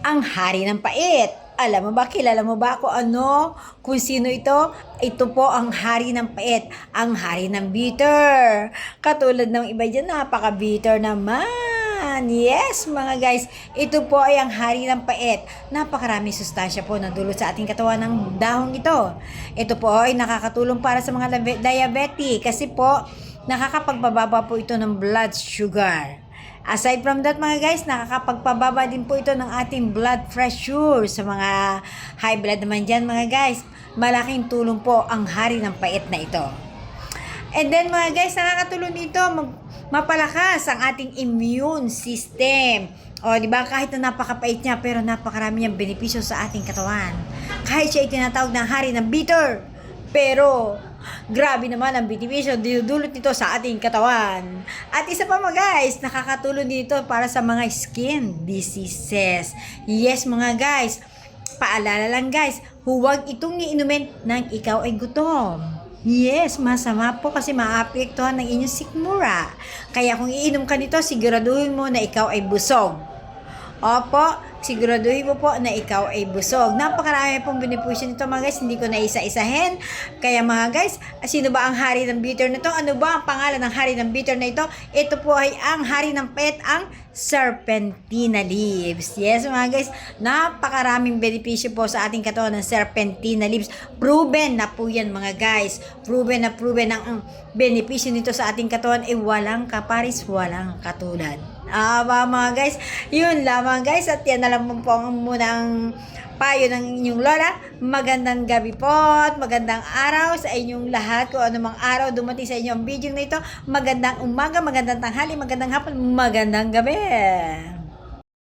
ang hari ng pait. Alam mo ba, kilala mo ba kung ano, kung sino ito? Ito po ang hari ng pait, ang hari ng bitter. Katulad ng iba dyan, napaka-bitter naman. Yes, mga guys, ito po ay ang hari ng pait. Napakaraming sustansya po na dulot sa ating katawan ng dahong ito. Ito po ay nakakatulong para sa mga diabetic kasi po nakakapagpababa po ito ng blood sugar. Aside from that mga guys, nakakapagpababa din po ito ng ating blood pressure sa mga high blood naman dyan mga guys. Malaking tulong po ang hari ng pait na ito. And then mga guys, nakakatulong dito mapalakas ang ating immune system. O di ba, kahit na napakapait niya pero napakarami niyang benepisyo sa ating katawan. Kahit siya ay tinatawag na hari ng bitter, pero grabe naman ang benepisyo dinudulot nito sa ating katawan. At isa pa mga guys, nakakatulong dito para sa mga skin diseases. Yes mga guys, paalala lang guys, huwag itong iinumin nang ikaw ay gutom. Yes, masama po kasi maapektuhan ng inyong sikmura. Kaya kung iinom ka nito, siguraduhin mo na ikaw ay busog. Opo, siguraduhin mo po na ikaw ay busog. Napakarami pong benepisyo nito mga guys, hindi ko na isa-isahin. Kaya mga guys, sino ba ang hari ng bitter na ito? Ano ba ang pangalan ng hari ng bitter na ito? Ito po ay ang hari ng pait, ang serpentina leaves. Yes mga guys, napakaraming benepisyo po sa ating katawan ng serpentina leaves. Proven na po yan mga guys. Proven ang benepisyo nito sa ating katawan ay walang kaparis, walang katulad. Mga guys, yun lamang guys, at yan na lang po ang munang payo ng inyong lola. Magandang gabi po at magandang araw sa inyong lahat. Kung anumang araw dumating sa inyo ang video na ito, magandang umaga, magandang tanghali, magandang hapon, magandang gabi.